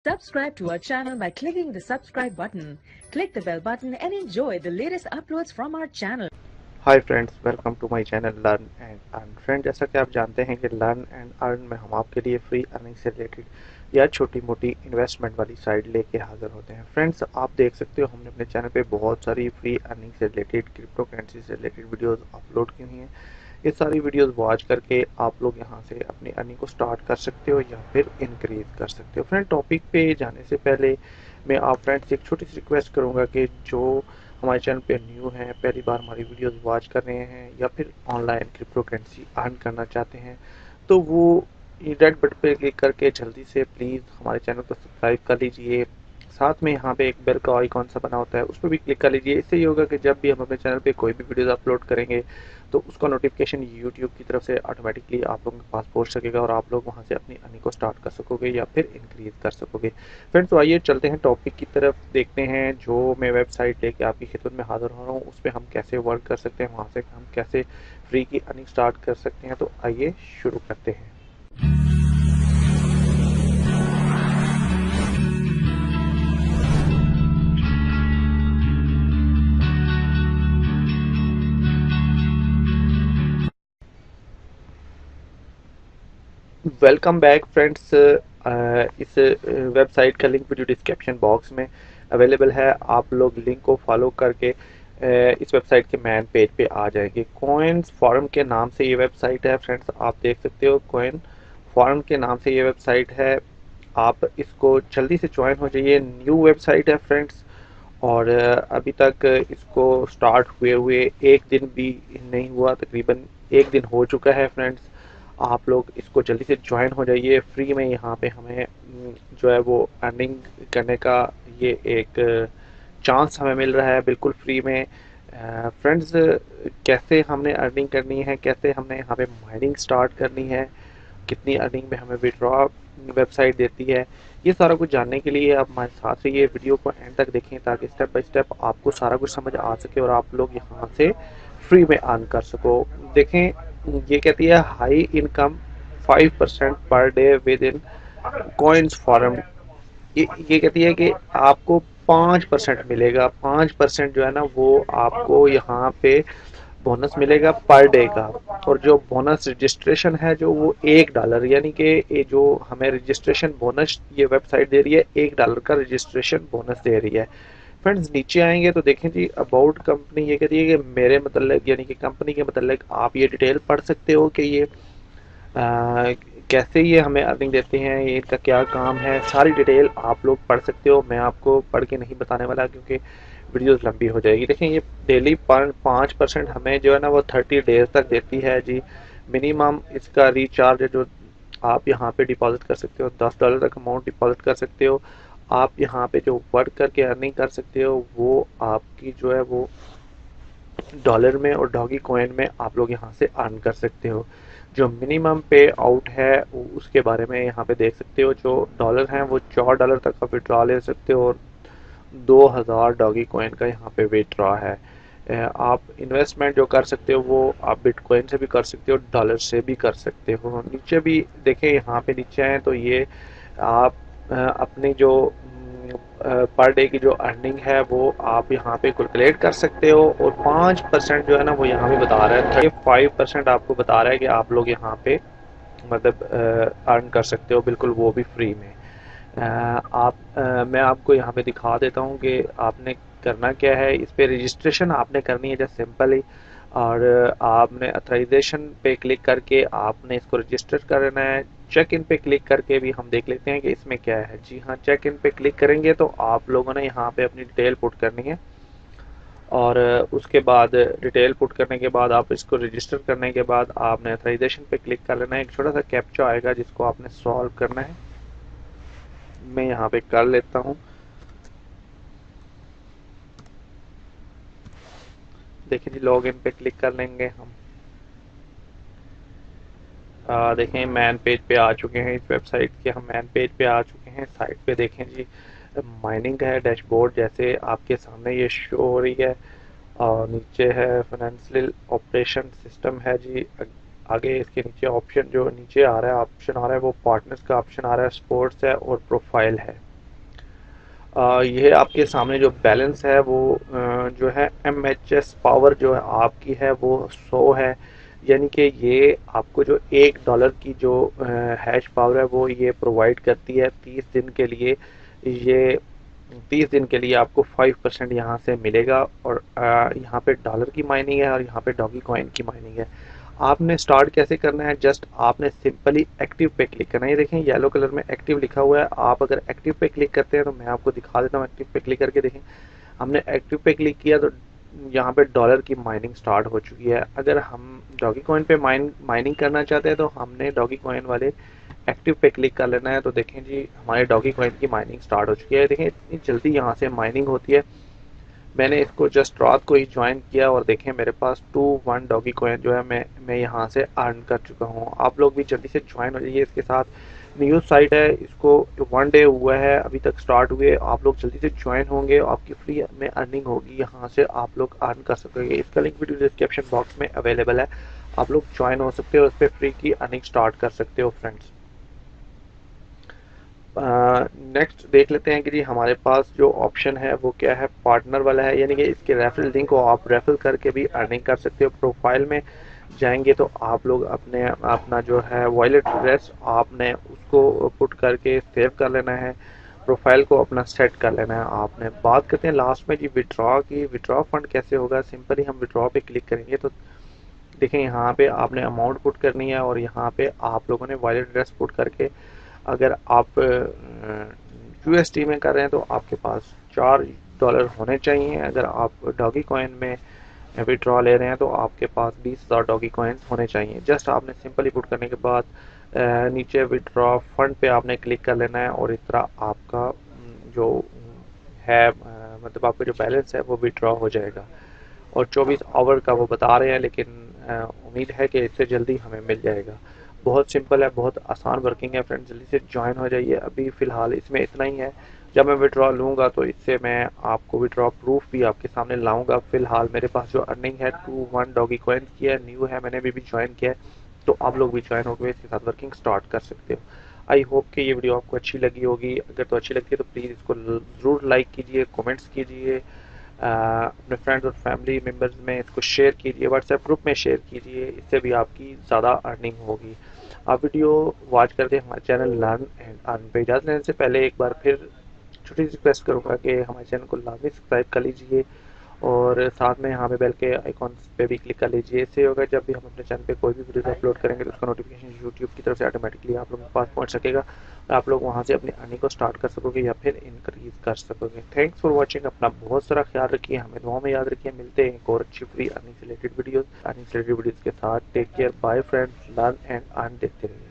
Subscribe to our channel by clicking the subscribe button. Click the bell button and enjoy the latest uploads from our channel. Hi friends, welcome to my channel learn and earn. Friend, जैसा कि आप जानते हैं कि learn and earn में हम आपके लिए फ्री अर्निंग से रिलेटेड या छोटी मोटी इन्वेस्टमेंट वाली साइट लेके हाजिर होते हैं। फ्रेंड्स, आप देख सकते हो हमने अपने चैनल पे बहुत सारी फ्री अर्निंग से रिलेटेड, क्रिप्टो करेंसी से रिलेटेड वीडियोस अपलोड की हुई हैं। ये सारी वीडियोस वॉच करके आप लोग यहाँ से अपनी अर्निंग को स्टार्ट कर सकते हो या फिर इंक्रीज कर सकते हो। फ्रेंड, टॉपिक पे जाने से पहले मैं आप फ्रेंड्स से एक छोटी सी रिक्वेस्ट करूँगा कि जो हमारे चैनल पे न्यू हैं, पहली बार हमारी वीडियोस वॉच कर रहे हैं या फिर ऑनलाइन क्रिप्टो करेंसी अर्न करना चाहते हैं, तो वो रेड बटन पे क्लिक करके जल्दी से प्लीज़ हमारे चैनल को सब्सक्राइब कर लीजिए। साथ में यहाँ पे एक बेल का आइकॉन सा बना होता है, उस पर भी क्लिक कर लीजिए। इससे ये होगा कि जब भी हम अपने चैनल पे कोई भी वीडियोस अपलोड करेंगे तो उसका नोटिफिकेशन यूट्यूब की तरफ से ऑटोमेटिकली आप लोगों के पास पहुँच सकेगा और आप लोग वहाँ से अपनी अर्निंग को स्टार्ट कर सकोगे या फिर इंक्रीज कर सकोगे। फ्रेंड्स, तो आइए चलते हैं टॉपिक की तरफ, देखते हैं जो मैं वेबसाइट लेके आपकी खिदमत में हाजिर हो रहा हूँ उस पर हम कैसे वर्क कर सकते हैं, वहाँ से हम कैसे फ्री की अर्निंग स्टार्ट कर सकते हैं। तो आइए शुरू करते हैं। Welcome back friends. इस वेबसाइट का लिंक वीडियो डिस्क्रिप्शन बॉक्स में अवेलेबल है। आप लोग लिंक को फॉलो करके इस वेबसाइट के मैन पेज पे आ जाएंगे। कॉइन्स फॉरम के नाम से ये वेबसाइट है। फ्रेंड्स, आप देख सकते हो कॉइन फॉरम के नाम से ये वेबसाइट है। आप इसको जल्दी से ज्वाइन हो जाइए। न्यू वेबसाइट है फ्रेंड्स, और अभी तक इसको स्टार्ट हुए एक दिन भी नहीं हुआ, तकरीबन एक दिन हो चुका है। फ्रेंड्स, आप लोग इसको जल्दी से ज्वाइन हो जाइए। फ्री में यहाँ पे हमें जो है वो अर्निंग करने का ये एक चांस हमें मिल रहा है, बिल्कुल फ्री में। फ्रेंड्स, कैसे हमने अर्निंग करनी है, कैसे हमने यहाँ पे माइनिंग स्टार्ट करनी है, कितनी अर्निंग में हमें विड्रॉ वेबसाइट देती है, ये सारा कुछ जानने के लिए आप हमारे साथ से ये वीडियो को एंड तक देखें ताकि स्टेप बाय स्टेप आपको सारा कुछ समझ आ सके और आप लोग यहाँ से फ्री में अर्न कर सको। देखें, ये कहती है high income 5% per day with in coins forum. ये कहती है कि आपको 5% मिलेगा। 5% जो है ना वो आपको यहाँ पे बोनस मिलेगा पर डे का। और जो बोनस रजिस्ट्रेशन है जो वो $1, यानी कि ये जो हमें रजिस्ट्रेशन बोनस ये वेबसाइट दे रही है, $1 का रजिस्ट्रेशन बोनस दे रही है। फ्रेंड्स, नीचे आएंगे तो देखें जी, अबाउट कंपनी ये कहती है कि मेरे मतलब यानी कि कंपनी के मतलब आप ये डिटेल पढ़ सकते हो कि ये कैसे ये हमें अर्निंग देते हैं, ये इनका क्या काम है, सारी डिटेल आप लोग पढ़ सकते हो। मैं आपको पढ़ के नहीं बताने वाला क्योंकि वीडियोस लंबी हो जाएगी। देखें, ये डेली 5% हमें जो है ना वो 30 डेज तक देती है जी। मिनिमम इसका रिचार्ज जो आप यहाँ पे डिपॉजिट कर सकते हो, $10 तक अमाउंट डिपॉजिट कर सकते हो। आप यहाँ पे जो वर्क करके अर्निंग कर सकते हो वो आपकी जो है वो डॉलर में और डॉगी कॉइन में आप लोग यहाँ से अर्न कर सकते हो। जो मिनिमम पे आउट है उसके बारे में यहाँ पे देख सकते हो। जो डॉलर हैं वो $4 तक का विड्रॉ ले सकते हो और 2000 डॉगी कॉइन का यहाँ पे विड्रॉ है। आप इन्वेस्टमेंट जो कर सकते हो वो आप बिटकॉइन से भी कर सकते हो, डॉलर से भी कर सकते हो। नीचे भी देखें, यहाँ पे नीचे आए तो ये आप अपनी जो पर डे की जो अर्निंग है वो आप यहाँ पे कैलकुलेट कर सकते हो। और 5% जो है ना वो यहाँ पे बता रहा है, 35% आपको बता रहा है कि आप लोग यहाँ पे मतलब अर्न कर सकते हो, बिल्कुल वो भी फ्री में। मैं आपको यहाँ पे दिखा देता हूँ कि आपने करना क्या है। इस पे रजिस्ट्रेशन आपने करनी है जैसे सिंपल ही, और आपने अथराइजेशन पे क्लिक करके आपने इसको रजिस्टर करना है। चेक इन पे क्लिक करके भी हम देख लेते हैं कि इसमें क्या है। जी हाँ, चेक इन पे क्लिक करेंगे तो आप लोगों ने यहाँ पे अपनी डिटेल पुट करनी है और उसके बाद डिटेल पुट करने के बाद आप इसको रजिस्टर करने के बाद आपने अथराइजेशन पे क्लिक कर लेना है। एक छोटा सा कैप्चा आएगा जिसको आपने सॉल्व करना है। मैं यहाँ पे कर लेता हूँ। देखिए जी, लॉग इन पे क्लिक कर लेंगे हम। देखें, मैन पेज पे आ चुके हैं। इस वेबसाइट के हम मैन पेज पे आ चुके हैं। साइट पे देखें जी, माइनिंग है, डैशबोर्ड जैसे आपके सामने ये शो हो रही है, और नीचे है फाइनेंशियल ऑपरेशन सिस्टम है जी। आगे इसके नीचे ऑप्शन जो नीचे आ रहा है, ऑप्शन आ रहा है वो पार्टनर्स का ऑप्शन आ रहा है, स्पोर्ट्स है और प्रोफाइल है। ये आपके सामने जो बैलेंस है वो जो है MHS पावर जो है आपकी है वो 100 है। यानी कि ये आपको जो $1 की जो हैश पावर है वो ये प्रोवाइड करती है 30 दिन के लिए। ये 30 दिन के लिए आपको 5% यहाँ से मिलेगा। और यहाँ पे डॉलर की माइनिंग है और यहाँ पे डॉगी कॉइन की माइनिंग है। आपने स्टार्ट कैसे करना है, जस्ट आपने सिंपली एक्टिव पे क्लिक करना है। ये देखें येलो कलर में एक्टिव लिखा हुआ है। आप अगर एक्टिव पे क्लिक करते हैं तो मैं आपको दिखा देता हूँ। एक्टिव पे क्लिक करके देखें, हमने एक्टिव पे क्लिक किया तो यहाँ पे डॉलर की माइनिंग स्टार्ट हो चुकी है। अगर हम डॉगी कॉइन पे माइनिंग करना चाहते हैं तो हमने डॉगी कॉइन वाले एक्टिव पे क्लिक कर लेना है। तो देखें जी हमारे डॉगी कॉइन की माइनिंग स्टार्ट हो चुकी है। देखें इतनी जल्दी यहाँ से माइनिंग होती है। मैंने इसको जस्ट रात को ही ज्वाइन किया और देखें मेरे पास 1 डॉगी कॉइन जो है मैं यहाँ से अर्न कर चुका हूँ। आप लोग भी जल्दी से ज्वाइन हो जाइए। इसके साथ न्यूज़ साइट है, इसको 1 डे हुआ है अभी तक स्टार्ट हुए। आप लोग जल्दी से ज्वाइन होंगे, आपकी फ्री में अर्निंग होगी, यहाँ से आप लोग अर्न कर सकेंगे। इसका लिंक वीडियो डिस्क्रिप्शन बॉक्स में अवेलेबल है, आप लोग ज्वाइन हो सकते हो, उस पर फ्री की अर्निंग स्टार्ट कर सकते हो फ्रेंड्स। नेक्स्ट देख लेते हैं कि जी हमारे पास जो ऑप्शन है वो क्या है, पार्टनर वाला है। यानी कि इसके रेफरल लिंक को आप रेफर करके भी अर्निंग कर सकते हो। प्रोफाइल में जाएंगे तो आप लोग अपना जो है वॉलेट एड्रेस आपने उसको पुट करके सेव कर लेना है, प्रोफाइल को अपना सेट कर लेना है आपने। बात करते हैं लास्ट में जी विड्रॉ की। विड्रॉ फंड कैसे होगा, सिंपली हम विड्रॉ पे क्लिक करेंगे तो देखें यहाँ पे आपने अमाउंट पुट करनी है और यहाँ पे आप लोगों ने वॉलेट एड्रेस पुट करके, अगर आप USD में कर रहे हैं तो आपके पास $4 होने चाहिए। अगर आप डॉगी कॉइन में विड्रॉ ले रहे हैं तो आपके पास 20,000 डॉगी कॉइन्स होने चाहिए। जस्ट आपने सिंपली पुट करने के बाद नीचे विड्रॉ फंड पे आपने क्लिक कर लेना है और इस तरह आपका जो है मतलब आपका जो बैलेंस है वो विड्रॉ हो जाएगा। और 24 आवर का वो बता रहे हैं, लेकिन उम्मीद है कि इससे जल्दी हमें मिल जाएगा। बहुत सिंपल है, बहुत आसान वर्किंग है फ्रेंड्स, जल्दी से ज्वाइन हो जाइए। अभी फ़िलहाल इसमें इतना ही है। जब मैं विड्रॉ लूँगा तो इससे मैं आपको विड्रॉ प्रूफ भी आपके सामने लाऊंगा। फ़िलहाल मेरे पास जो अर्निंग है 1 डॉगी कॉइन की है, न्यू है, मैंने भी ज्वाइन किया है। तो आप लोग भी ज्वाइन होकर इसके साथ वर्किंग स्टार्ट कर सकते हो। आई होप कि ये वीडियो आपको अच्छी लगी होगी। अगर तो अच्छी लगती है तो प्लीज़ इसको ज़रूर लाइक कीजिए, कमेंट्स कीजिए, अपने फ्रेंड्स और फैमिली मेम्बर्स में इसको शेयर कीजिए, व्हाट्सएप ग्रुप में शेयर कीजिए, इससे भी आपकी ज़्यादा अर्निंग होगी। आप वीडियो वॉच करते हैं हमारे चैनल लर्न एंड अर्न पे। इजाज़त लेने से पहले एक बार फिर छोटी सी रिक्वेस्ट करूँगा कि हमारे चैनल को लाजमी सब्सक्राइब कर लीजिए और साथ में यहाँ पे बेल के आइकॉन पे भी क्लिक कर लीजिए। इससे होगा जब भी हम अपने चैनल पे कोई भी वीडियो अपलोड करेंगे तो उसका नोटिफिकेशन यूट्यूब की तरफ से ऑटोमेटिकली आप लोगों के पास पहुँच सकेगा और आप लोग वहाँ से अपनी अर्निंग को स्टार्ट कर सकोगे या फिर इंक्रीज कर सकोगे। Thanks for watching. अपना बहुत सारा ख्याल रखिए, हमें दुआ में याद रखिए। मिलते हैं एक और अच्छी फ्री अर्निंग से रिलेटेड वीडियोज़ के साथ। Take care, bye friends, learn and earn देखते रहिए।